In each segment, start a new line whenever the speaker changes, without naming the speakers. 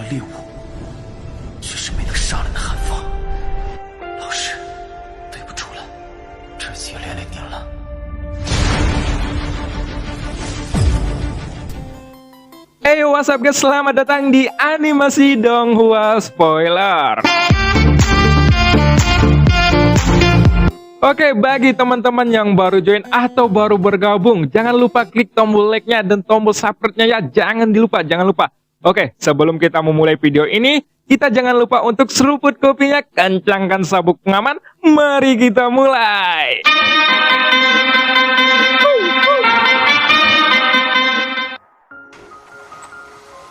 猎物，却是没能杀人的寒风。老师，对不住了，这次也连累您了。
Hey, what's up guys? Selamat datang di Animasi Donghua Spoiler. Oke, bagi teman-teman yang baru join atau baru bergabung, jangan lupa klik tombol like-nya dan tombol subscribe-nya ya. Jangan lupa. Oke, sebelum kita memulai video ini, kita jangan lupa untuk seruput kopinya, kencangkan sabuk pengaman. Mari kita mulai.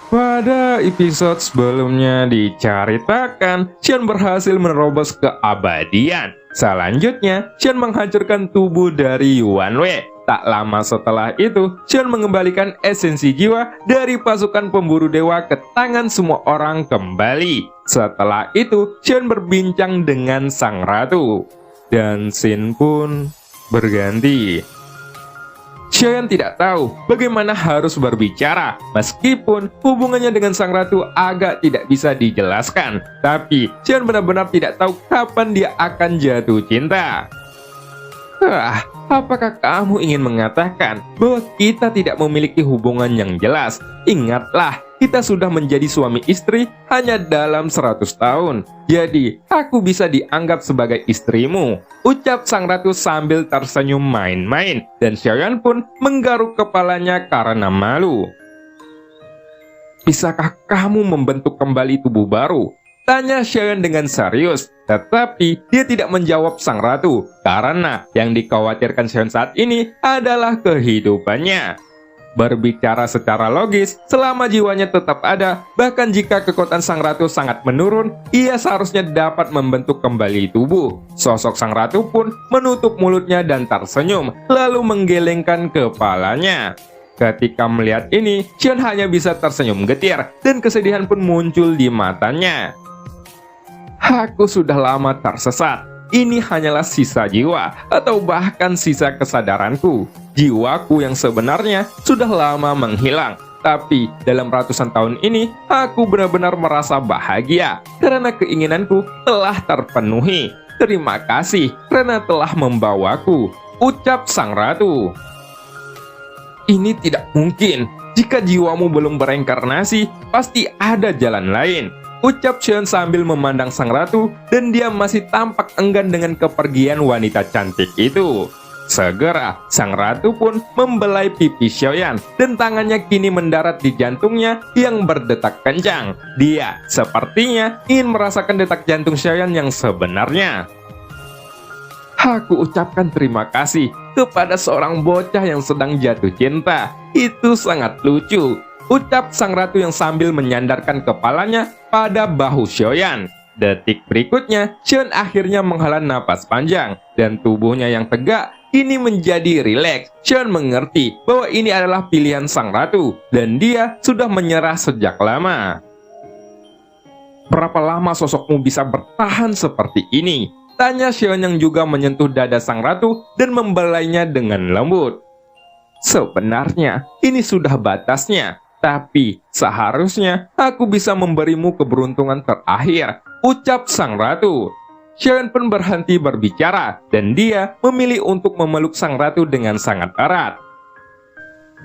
Pada episode sebelumnya diceritakan, Xion berhasil menerobos keabadian. Selanjutnya, Xion menghancurkan tubuh dari Yuan Wei. Tak lama setelah itu, Xion mengembalikan esensi jiwa dari pasukan pemburu dewa ke tangan semua orang kembali. Setelah itu, Xion berbincang dengan sang ratu. Dan scene pun berganti. Xion tidak tahu bagaimana harus berbicara, meskipun hubungannya dengan sang ratu agak tidak bisa dijelaskan. Tapi Xion benar-benar tidak tahu kapan dia akan jatuh cinta. Apakah kamu ingin mengatakan bahwa kita tidak memiliki hubungan yang jelas? Ingatlah, kita sudah menjadi suami istri hanya dalam 100 tahun. Jadi, aku bisa dianggap sebagai istrimu, ucap sang ratu sambil tersenyum main-main. Dan Xion pun menggaruk kepalanya karena malu. Bisakah kamu membentuk kembali tubuh baru? Tanya Xion dengan serius, tetapi dia tidak menjawab sang ratu karena yang dikhawatirkan Xion saat ini adalah kehidupannya. Berbicara secara logis, selama jiwanya tetap ada, bahkan jika kekuatan sang ratu sangat menurun, ia seharusnya dapat membentuk kembali tubuh. Sosok sang ratu pun menutup mulutnya dan tersenyum, lalu menggelengkan kepalanya. Ketika melihat ini, Xion hanya bisa tersenyum getir, dan kesedihan pun muncul di matanya. Aku sudah lama tersesat. Ini hanyalah sisa jiwa, atau bahkan sisa kesadaranku. Jiwaku yang sebenarnya sudah lama menghilang. Tapi dalam ratusan tahun ini, aku benar-benar merasa bahagia karena keinginanku telah terpenuhi. Terima kasih karena telah membawaku, ucap sang ratu. Ini tidak mungkin. Jika jiwamu belum bereinkarnasi, pasti ada jalan lain, ucap Xion sambil memandang sang ratu, dan dia masih tampak enggan dengan kepergian wanita cantik itu. Segera, sang ratu pun membelai pipi Xion, dan tangannya kini mendarat di jantungnya yang berdetak kencang. Dia sepertinya ingin merasakan detak jantung Xion yang sebenarnya. Aku ucapkan terima kasih kepada seorang bocah yang sedang jatuh cinta. Itu sangat lucu, ucap sang ratu yang sambil menyandarkan kepalanya pada bahu Xion. Detik berikutnya, Xion akhirnya menghela napas panjang, dan tubuhnya yang tegak kini menjadi rileks. Xion mengerti bahwa ini adalah pilihan sang ratu, dan dia sudah menyerah sejak lama. Berapa lama sosokmu bisa bertahan seperti ini? Tanya Xion yang juga menyentuh dada sang ratu dan membelainya dengan lembut. Sebenarnya, ini sudah batasnya. Tapi seharusnya aku bisa memberimu keberuntungan terakhir, ucap sang ratu. Xion pun berhenti berbicara, dan dia memilih untuk memeluk sang ratu dengan sangat erat.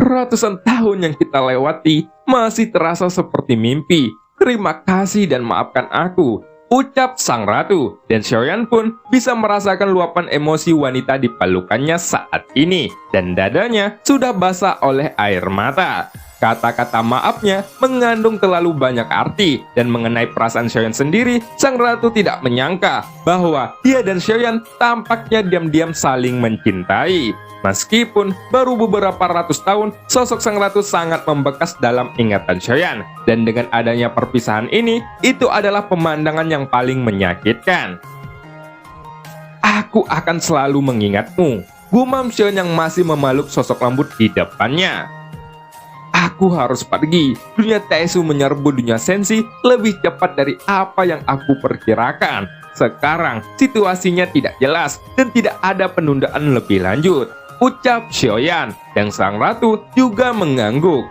Ratusan tahun yang kita lewati masih terasa seperti mimpi. Terima kasih dan maafkan aku, ucap sang ratu. Dan Xion pun bisa merasakan luapan emosi wanita di pelukannya saat ini, dan dadanya sudah basah oleh air mata. Kata-kata maafnya mengandung terlalu banyak arti, dan mengenai perasaan Xion sendiri, sang ratu tidak menyangka bahwa dia dan Xion tampaknya diam-diam saling mencintai. Meskipun baru beberapa ratus tahun, sosok sang ratu sangat membekas dalam ingatan Xion, dan dengan adanya perpisahan ini, itu adalah pemandangan yang paling menyakitkan. Aku akan selalu mengingatmu, gumam Xion yang masih memeluk sosok lembut di depannya. Aku harus pergi. Dunia Taesu menyerbu dunia Senshi lebih cepat dari apa yang aku perkirakan. Sekarang situasinya tidak jelas dan tidak ada penundaan lebih lanjut, ucap Xion, dan sang ratu juga mengangguk.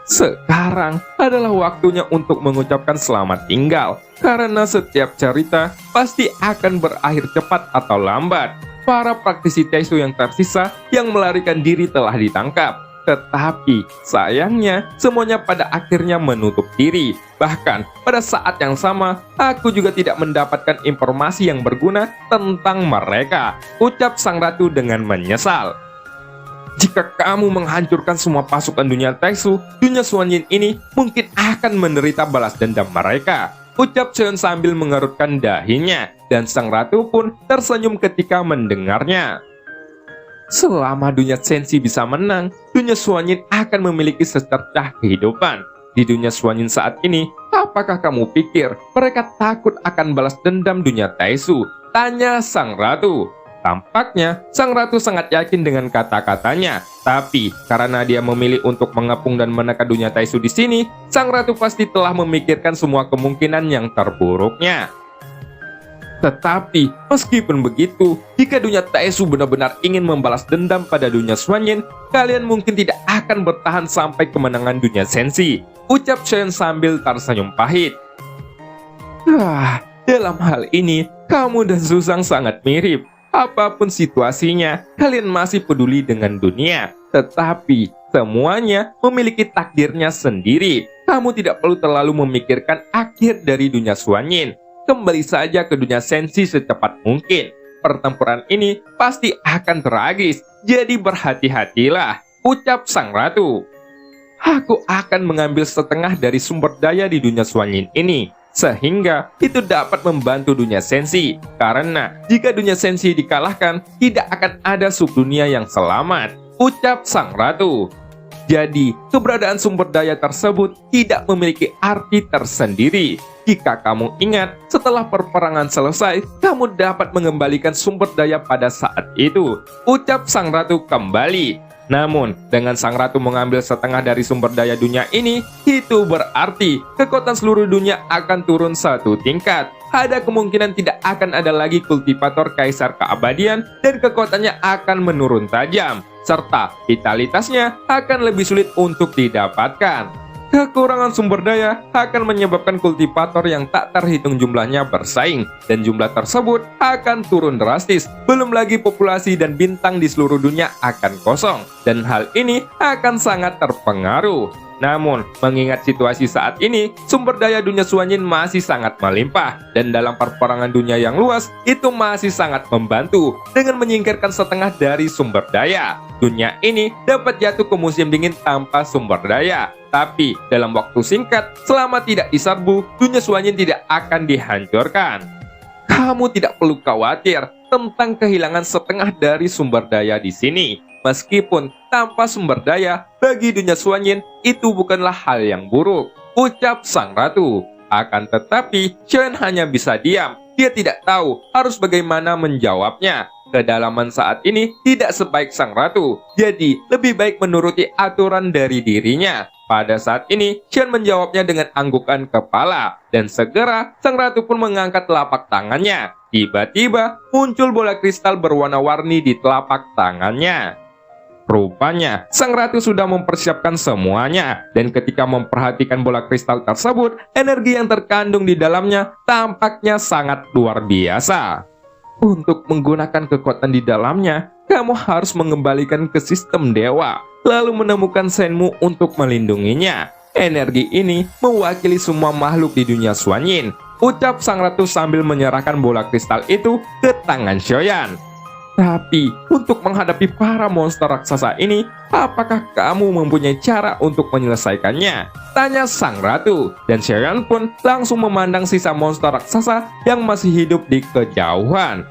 Sekarang adalah waktunya untuk mengucapkan selamat tinggal, karena setiap cerita pasti akan berakhir cepat atau lambat. Para praktisi Taisu yang tersisa yang melarikan diri telah ditangkap. Tetapi sayangnya semuanya pada akhirnya menutup diri. Bahkan pada saat yang sama, aku juga tidak mendapatkan informasi yang berguna tentang mereka, ucap sang ratu dengan menyesal. Jika kamu menghancurkan semua pasukan dunia Taisu, dunia Xuanyin ini mungkin akan menderita balas dendam mereka, ucap Chen sambil mengerutkan dahinya, dan sang ratu pun tersenyum ketika mendengarnya. Selama dunia Senshi bisa menang, dunia Xuanyin akan memiliki secercah kehidupan. Di dunia Xuanyin saat ini, apakah kamu pikir mereka takut akan balas dendam dunia Taisu? Tanya sang ratu. Tampaknya sang ratu sangat yakin dengan kata-katanya, tapi karena dia memilih untuk mengepung dan menekan dunia Taisu di sini, sang ratu pasti telah memikirkan semua kemungkinan yang terburuknya. Tetapi meskipun begitu, jika dunia Taisu benar-benar ingin membalas dendam pada dunia Xuanyin, kalian mungkin tidak akan bertahan sampai kemenangan dunia Senshi, ucap Chen sambil tersenyum pahit. Dalam hal ini, kamu dan Zuzang sangat mirip. Apapun situasinya, kalian masih peduli dengan dunia. Tetapi, semuanya memiliki takdirnya sendiri. Kamu tidak perlu terlalu memikirkan akhir dari dunia Xuanyin. Kembali saja ke dunia Senshi secepat mungkin. Pertempuran ini pasti akan tragis, jadi berhati-hatilah, ucap sang ratu. Aku akan mengambil setengah dari sumber daya di dunia Xuanyin ini, sehingga itu dapat membantu dunia Senshi. Karena jika dunia Senshi dikalahkan, tidak akan ada subdunia yang selamat, ucap sang ratu. Jadi, keberadaan sumber daya tersebut tidak memiliki arti tersendiri. Jika kamu ingat, setelah perperangan selesai, kamu dapat mengembalikan sumber daya pada saat itu, ucap sang ratu kembali. Namun, dengan sang ratu mengambil setengah dari sumber daya dunia ini, itu berarti kekuatan seluruh dunia akan turun satu tingkat. Ada kemungkinan tidak akan ada lagi kultivator kaisar keabadian dan kekuatannya akan menurun tajam, serta vitalitasnya akan lebih sulit untuk didapatkan. Kekurangan sumber daya akan menyebabkan kultivator yang tak terhitung jumlahnya bersaing, dan jumlah tersebut akan turun drastis. Belum lagi populasi dan bintang di seluruh dunia akan kosong, dan hal ini akan sangat terpengaruh. Namun, mengingat situasi saat ini, sumber daya dunia Xuanyin masih sangat melimpah, dan dalam perperangan dunia yang luas, itu masih sangat membantu dengan menyingkirkan setengah dari sumber daya. Dunia ini dapat jatuh ke musim dingin tanpa sumber daya. Tapi, dalam waktu singkat, selama tidak diserbu, dunia Xuanyin tidak akan dihancurkan. Kamu tidak perlu khawatir tentang kehilangan setengah dari sumber daya di sini. Meskipun tanpa sumber daya, bagi dunia Xuanyin itu bukanlah hal yang buruk, ucap sang ratu. Akan tetapi, Chen hanya bisa diam. Dia tidak tahu harus bagaimana menjawabnya. Kedalaman saat ini tidak sebaik sang ratu, jadi lebih baik menuruti aturan dari dirinya. Pada saat ini, Chen menjawabnya dengan anggukan kepala, dan segera sang ratu pun mengangkat telapak tangannya. Tiba-tiba muncul bola kristal berwarna-warni di telapak tangannya. Rupanya, sang ratu sudah mempersiapkan semuanya, dan ketika memperhatikan bola kristal tersebut, energi yang terkandung di dalamnya tampaknya sangat luar biasa. Untuk menggunakan kekuatan di dalamnya, kamu harus mengembalikan ke sistem dewa, lalu menemukan Shenmu untuk melindunginya. Energi ini mewakili semua makhluk di dunia Xuanyin, ucap sang ratu sambil menyerahkan bola kristal itu ke tangan Xiaoyan. Tapi, untuk menghadapi para monster raksasa ini, apakah kamu mempunyai cara untuk menyelesaikannya? Tanya sang ratu, dan Xiaoyan pun langsung memandang sisa monster raksasa yang masih hidup di kejauhan.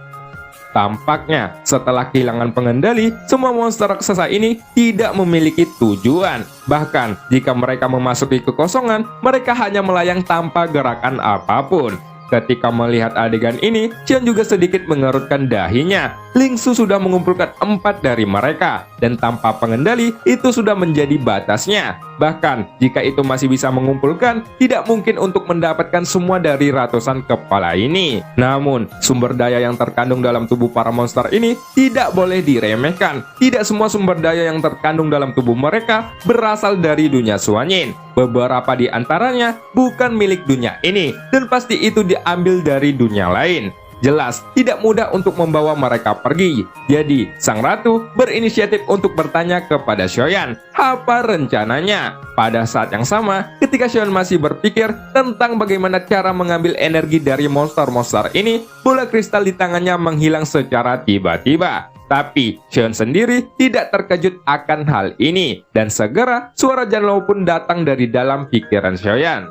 Tampaknya, setelah kehilangan pengendali, semua monster raksasa ini tidak memiliki tujuan. Bahkan, jika mereka memasuki kekosongan, mereka hanya melayang tanpa gerakan apapun. Ketika melihat adegan ini, Chen juga sedikit mengerutkan dahinya. Ling Su sudah mengumpulkan 4 dari mereka, dan tanpa pengendali itu sudah menjadi batasnya. Bahkan, jika itu masih bisa mengumpulkan, tidak mungkin untuk mendapatkan semua dari ratusan kepala ini. Namun, sumber daya yang terkandung dalam tubuh para monster ini tidak boleh diremehkan. Tidak semua sumber daya yang terkandung dalam tubuh mereka berasal dari dunia Suanyin. Beberapa di antaranya bukan milik dunia ini, dan pasti itu diambil dari dunia lain. Jelas tidak mudah untuk membawa mereka pergi. Jadi, sang ratu berinisiatif untuk bertanya kepada Xiaoyan apa rencananya. Pada saat yang sama, ketika Xiaoyan masih berpikir tentang bagaimana cara mengambil energi dari monster-monster ini, bola kristal di tangannya menghilang secara tiba-tiba. Tapi Xiaoyan sendiri tidak terkejut akan hal ini, dan segera suara Janlao pun datang dari dalam pikiran Xiaoyan.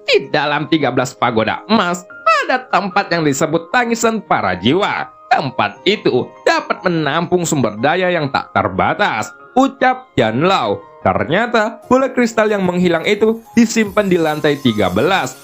Di dalam 13 pagoda emas, ada tempat yang disebut tangisan para jiwa. Tempat itu dapat menampung sumber daya yang tak terbatas, ucap Janlao. Ternyata bola kristal yang menghilang itu disimpan di lantai 13.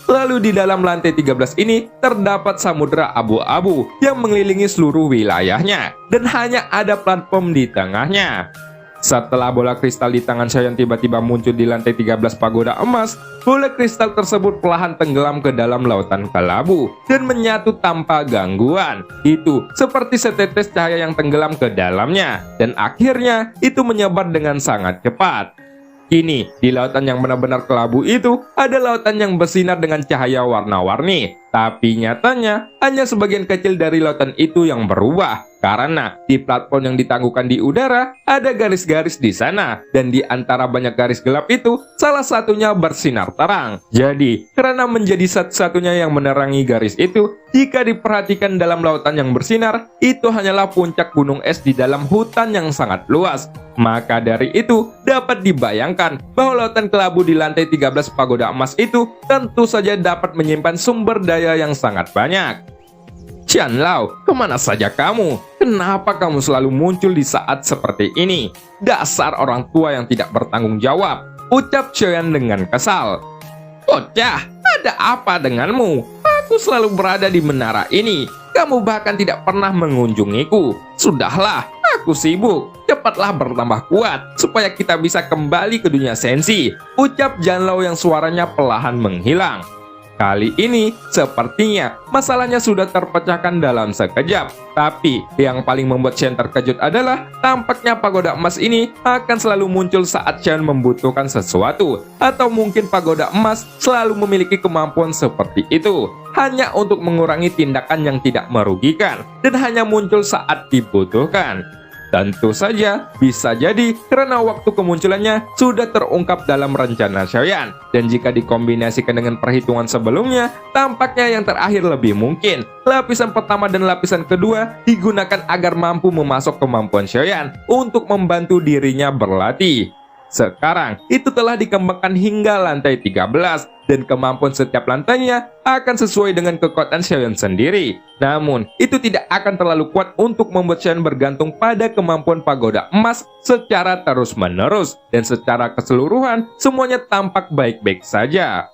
Lalu di dalam lantai 13 ini terdapat samudera abu-abu yang mengelilingi seluruh wilayahnya, dan hanya ada platform di tengahnya. Setelah bola kristal di tangan Xiaoyan tiba-tiba muncul di lantai 13 pagoda emas, bola kristal tersebut perlahan tenggelam ke dalam lautan kelabu dan menyatu tanpa gangguan. Itu seperti setetes cahaya yang tenggelam ke dalamnya, dan akhirnya itu menyebar dengan sangat cepat. Kini, di lautan yang benar-benar kelabu itu, ada lautan yang bersinar dengan cahaya warna-warni. Tapi nyatanya, hanya sebagian kecil dari lautan itu yang berubah. Karena di platform yang ditangguhkan di udara, ada garis-garis di sana. Dan di antara banyak garis gelap itu, salah satunya bersinar terang. Jadi, karena menjadi satu-satunya yang menerangi garis itu, jika diperhatikan dalam lautan yang bersinar, itu hanyalah puncak gunung es di dalam hutan yang sangat luas. Maka dari itu, dapat dibayangkan bahwa lautan kelabu di lantai 13 pagoda emas itu tentu saja dapat menyimpan sumber daya yang sangat banyak. Janlao, kemana saja kamu? Kenapa kamu selalu muncul di saat seperti ini? Dasar orang tua yang tidak bertanggung jawab, ucap Xiaoyan dengan kesal. Bocah, ada apa denganmu? Aku selalu berada di menara ini. Kamu bahkan tidak pernah mengunjungiku. Sudahlah, aku sibuk. Cepatlah bertambah kuat, supaya kita bisa kembali ke dunia sensi, ucap Janlao yang suaranya perlahan menghilang. Kali ini, sepertinya masalahnya sudah terpecahkan dalam sekejap. Tapi, yang paling membuat Xiaoyan terkejut adalah tampaknya pagoda emas ini akan selalu muncul saat Xiaoyan membutuhkan sesuatu. Atau mungkin pagoda emas selalu memiliki kemampuan seperti itu, hanya untuk mengurangi tindakan yang tidak merugikan, dan hanya muncul saat dibutuhkan. Tentu saja, bisa jadi karena waktu kemunculannya sudah terungkap dalam rencana Xiaoyan. Dan jika dikombinasikan dengan perhitungan sebelumnya, tampaknya yang terakhir lebih mungkin. Lapisan pertama dan lapisan kedua digunakan agar mampu memasok kemampuan Xiaoyan untuk membantu dirinya berlatih. Sekarang, itu telah dikembangkan hingga lantai 13, dan kemampuan setiap lantainya akan sesuai dengan kekuatan Xiaoyan sendiri. Namun, itu tidak akan terlalu kuat untuk membuat Xiaoyan bergantung pada kemampuan pagoda emas secara terus-menerus, dan secara keseluruhan, semuanya tampak baik-baik saja.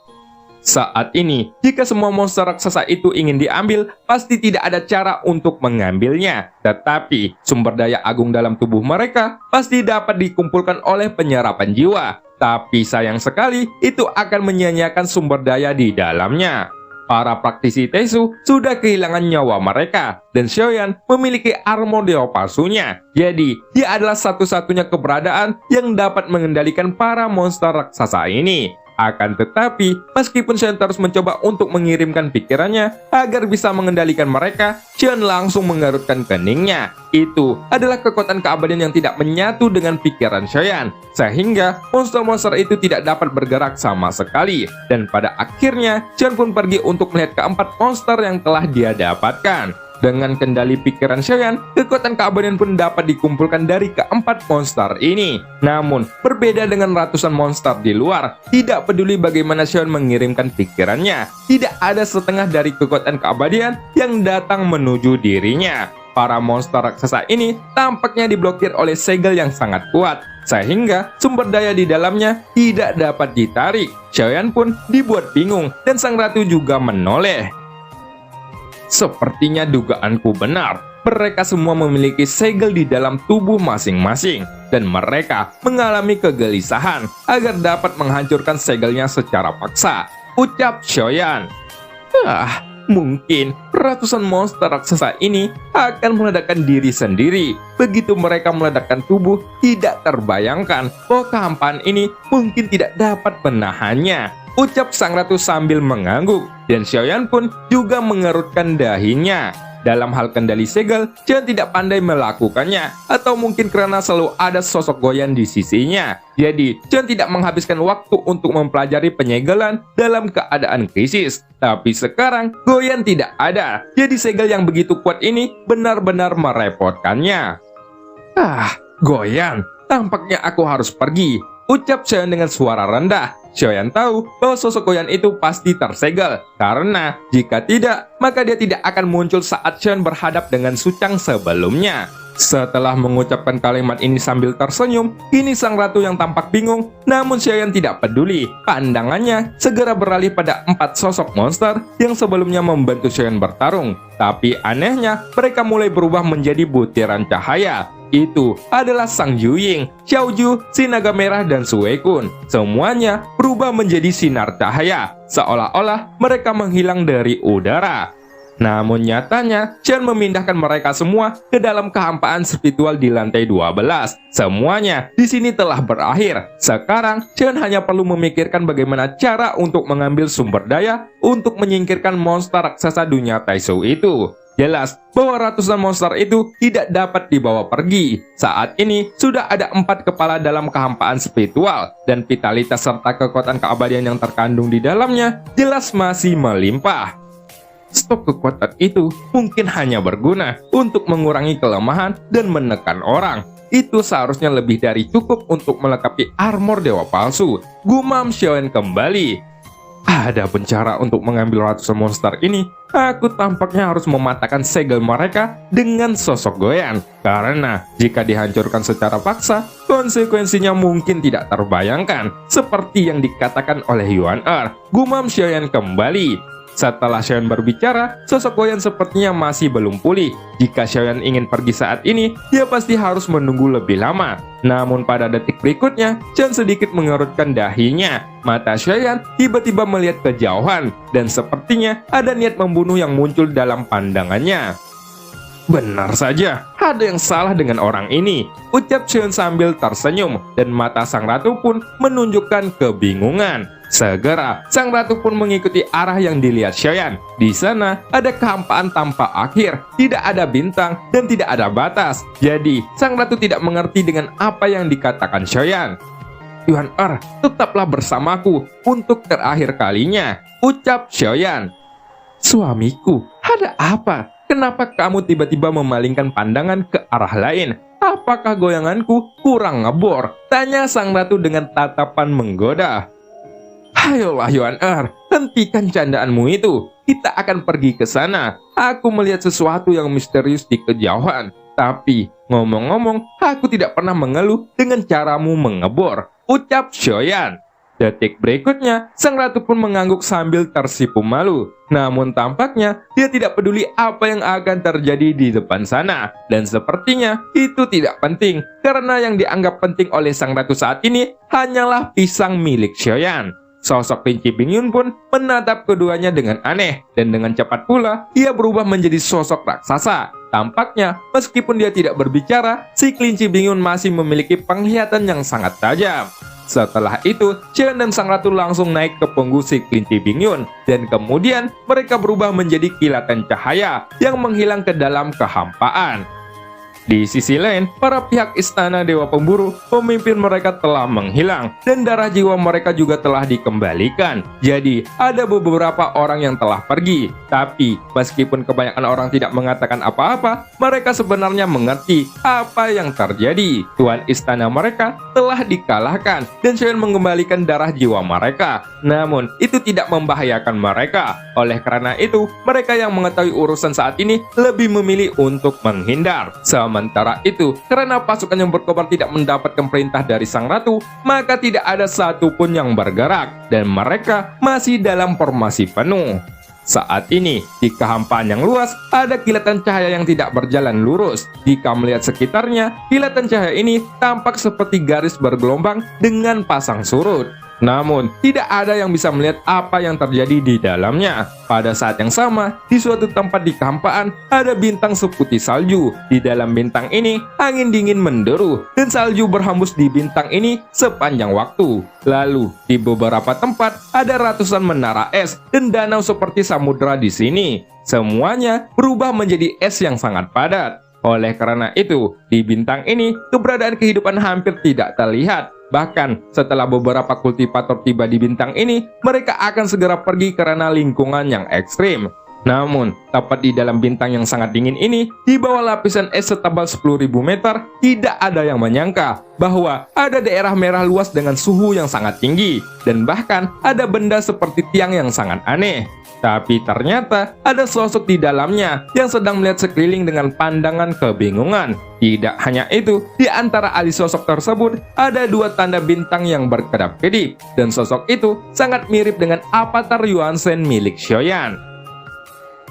Saat ini, jika semua monster raksasa itu ingin diambil, pasti tidak ada cara untuk mengambilnya. Tetapi, sumber daya agung dalam tubuh mereka pasti dapat dikumpulkan oleh penyerapan jiwa. Tapi sayang sekali, itu akan menyia-nyiakan sumber daya di dalamnya. Para praktisi Tesu sudah kehilangan nyawa mereka, dan Xiaoyan memiliki armor dewa palsunya. Jadi, dia adalah satu-satunya keberadaan yang dapat mengendalikan para monster raksasa ini. Akan tetapi, meskipun Xiaoyan terus mencoba untuk mengirimkan pikirannya agar bisa mengendalikan mereka, Xiaoyan langsung mengerutkan keningnya. Itu adalah kekuatan keabadian yang tidak menyatu dengan pikiran Xiaoyan, sehingga monster-monster itu tidak dapat bergerak sama sekali. Dan pada akhirnya, Xiaoyan pun pergi untuk melihat keempat monster yang telah dia dapatkan. Dengan kendali pikiran Xiaoyan, kekuatan keabadian pun dapat dikumpulkan dari keempat monster ini. Namun, berbeda dengan ratusan monster di luar, tidak peduli bagaimana Xiaoyan mengirimkan pikirannya, tidak ada setengah dari kekuatan keabadian yang datang menuju dirinya. Para monster raksasa ini tampaknya diblokir oleh segel yang sangat kuat, sehingga sumber daya di dalamnya tidak dapat ditarik. Xiaoyan pun dibuat bingung, dan sang ratu juga menoleh. Sepertinya dugaanku benar. mereka semua memiliki segel di dalam tubuh masing-masing, dan mereka mengalami kegelisahan agar dapat menghancurkan segelnya secara paksa, ucap Shoyan. Mungkin ratusan monster raksasa ini akan meledakkan diri sendiri. Begitu mereka meledakkan tubuh, tidak terbayangkan bahwa kehampaan ini mungkin tidak dapat menahannya, ucap sang ratu sambil mengangguk, dan Shoyan pun juga mengerutkan dahinya. Dalam hal kendali segel, Shoyan tidak pandai melakukannya, atau mungkin karena selalu ada sosok Goyan di sisinya. Jadi, Shoyan tidak menghabiskan waktu untuk mempelajari penyegelan dalam keadaan krisis. Tapi sekarang, Goyan tidak ada. Jadi segel yang begitu kuat ini benar-benar merepotkannya. Goyan, tampaknya aku harus pergi, ucap Shoyan dengan suara rendah. Shoyan tahu bahwa sosok Goyan itu pasti tersegel, karena jika tidak, maka dia tidak akan muncul saat Shoyan berhadap dengan Suchang sebelumnya. Setelah mengucapkan kalimat ini sambil tersenyum, kini sang ratu yang tampak bingung, namun Shoyan tidak peduli. Pandangannya segera beralih pada 4 sosok monster yang sebelumnya membantu Shoyan bertarung. Tapi anehnya, mereka mulai berubah menjadi butiran cahaya. Itu adalah Sang Yuying, Xiaoju, si naga merah, dan Suekun. Semuanya berubah menjadi sinar cahaya, seolah-olah mereka menghilang dari udara. Namun nyatanya, Shoyan memindahkan mereka semua ke dalam kehampaan spiritual di lantai 12. Semuanya di sini telah berakhir. Sekarang, Shoyan hanya perlu memikirkan bagaimana cara untuk mengambil sumber daya untuk menyingkirkan monster raksasa dunia Taisou itu. Jelas bahwa ratusan monster itu tidak dapat dibawa pergi. Saat ini sudah ada 4 kepala dalam kehampaan spiritual, dan vitalitas serta kekuatan keabadian yang terkandung di dalamnya jelas masih melimpah. Stok kekuatan itu mungkin hanya berguna untuk mengurangi kelemahan dan menekan orang. Itu seharusnya lebih dari cukup untuk melengkapi armor dewa palsu, gumam Shoyan kembali. Ada pun cara untuk mengambil ratusan monster ini, aku tampaknya harus mematahkan segel mereka dengan sosok Goyan. Karena jika dihancurkan secara paksa, konsekuensinya mungkin tidak terbayangkan, seperti yang dikatakan oleh Yuan gumam Shoyan kembali. Setelah Shoyan berbicara, sosok Goyan sepertinya masih belum pulih. Jika Shoyan ingin pergi saat ini, dia pasti harus menunggu lebih lama. Namun pada detik berikutnya, Shoyan sedikit mengerutkan dahinya. Mata Shoyan tiba-tiba melihat kejauhan, dan sepertinya ada niat membunuh yang muncul dalam pandangannya. Benar saja, ada yang salah dengan orang ini, ucap Shoyan sambil tersenyum, dan mata sang ratu pun menunjukkan kebingungan. Segera, sang ratu pun mengikuti arah yang dilihat Shoyan. Di sana ada kehampaan tanpa akhir, tidak ada bintang, dan tidak ada batas. Jadi, sang ratu tidak mengerti dengan apa yang dikatakan Shoyan. Yuan tetaplah bersamaku untuk terakhir kalinya, ucap Shoyan. Suamiku, ada apa? Kenapa kamu tiba-tiba memalingkan pandangan ke arah lain? Apakah goyanganku kurang ngebor? Tanya sang ratu dengan tatapan menggoda. Ayolah Yuan hentikan candaanmu itu. Kita akan pergi ke sana. Aku melihat sesuatu yang misterius di kejauhan. Tapi, ngomong-ngomong, aku tidak pernah mengeluh dengan caramu mengebor, ucap Shoyan. Detik berikutnya, sang ratu pun mengangguk sambil tersipu malu. Namun tampaknya, dia tidak peduli apa yang akan terjadi di depan sana. Dan sepertinya, itu tidak penting. Karena yang dianggap penting oleh sang ratu saat ini, hanyalah pisang milik Shoyan. Sosok Qinci Bingyun pun menatap keduanya dengan aneh, dan dengan cepat pula ia berubah menjadi sosok raksasa. Tampaknya, meskipun dia tidak berbicara, si Qinci Bingyun masih memiliki penglihatan yang sangat tajam. Setelah itu, Shoyan dan sang ratu langsung naik ke punggung si Qinci Bingyun, dan kemudian mereka berubah menjadi kilatan cahaya yang menghilang ke dalam kehampaan. Di sisi lain, para pihak istana Dewa Pemburu, pemimpin mereka telah menghilang, dan darah jiwa mereka juga telah dikembalikan. Jadi, ada beberapa orang yang telah pergi. Tapi, meskipun kebanyakan orang tidak mengatakan apa-apa, mereka sebenarnya mengerti apa yang terjadi. Tuan istana mereka telah dikalahkan, dan Shoyan mengembalikan darah jiwa mereka. Namun, itu tidak membahayakan mereka. Oleh karena itu, mereka yang mengetahui urusan saat ini lebih memilih untuk menghindar. Sementara itu, karena pasukan yang berkobar tidak mendapatkan perintah dari sang ratu, maka tidak ada satupun yang bergerak, dan mereka masih dalam formasi penuh. Saat ini, di kehampaan yang luas, ada kilatan cahaya yang tidak berjalan lurus. Jika melihat sekitarnya, kilatan cahaya ini tampak seperti garis bergelombang dengan pasang surut. Namun, tidak ada yang bisa melihat apa yang terjadi di dalamnya. Pada saat yang sama, di suatu tempat di kehampaan, ada bintang seputih salju. Di dalam bintang ini, angin dingin menderu, dan salju berhembus di bintang ini sepanjang waktu. Lalu, di beberapa tempat, ada ratusan menara es dan danau seperti samudera di sini. Semuanya berubah menjadi es yang sangat padat. Oleh karena itu, di bintang ini, keberadaan kehidupan hampir tidak terlihat. Bahkan, setelah beberapa kultivator tiba di bintang ini, mereka akan segera pergi karena lingkungan yang ekstrim. Namun, tepat di dalam bintang yang sangat dingin ini, di bawah lapisan es setebal 10.000 meter, tidak ada yang menyangka bahwa ada daerah merah luas dengan suhu yang sangat tinggi, dan bahkan ada benda seperti tiang yang sangat aneh. Tapi ternyata ada sosok di dalamnya yang sedang melihat sekeliling dengan pandangan kebingungan. Tidak hanya itu, di antara alis sosok tersebut ada dua tanda bintang yang berkedap-kedip, dan sosok itu sangat mirip dengan avatar Yuan Shen milik Xiaoyan.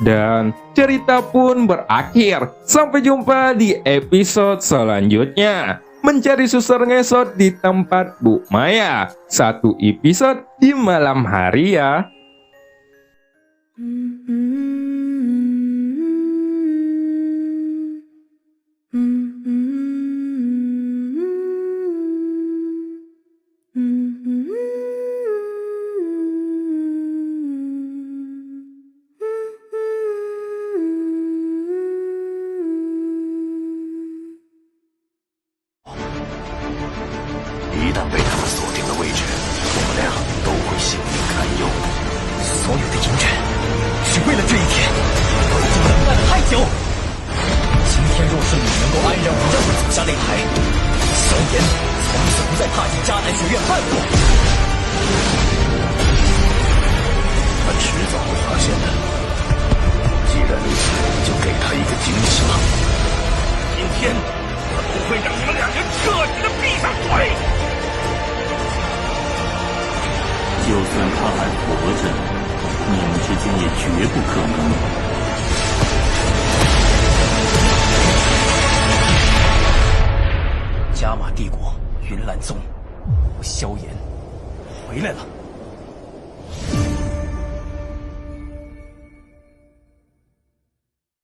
Dan cerita pun berakhir. Sampai jumpa di episode selanjutnya. Mencari suster ngesot di tempat Bu Maya. Satu episode di malam hari ya.
一旦被他们锁定了位置，我们俩都会性命堪忧。所有的隐忍，只为了这一天，我已经等待了太久。今天若是你能够安然无恙地走下擂台，萧炎从此不再踏进迦南学院半步。他迟早会发现的。既然如此，就给他一个惊喜吧。今天我不会让你们两人彻底的闭上嘴。
就算他还活着，你们之间也绝不可能。
加玛帝国云岚宗，萧炎回来了。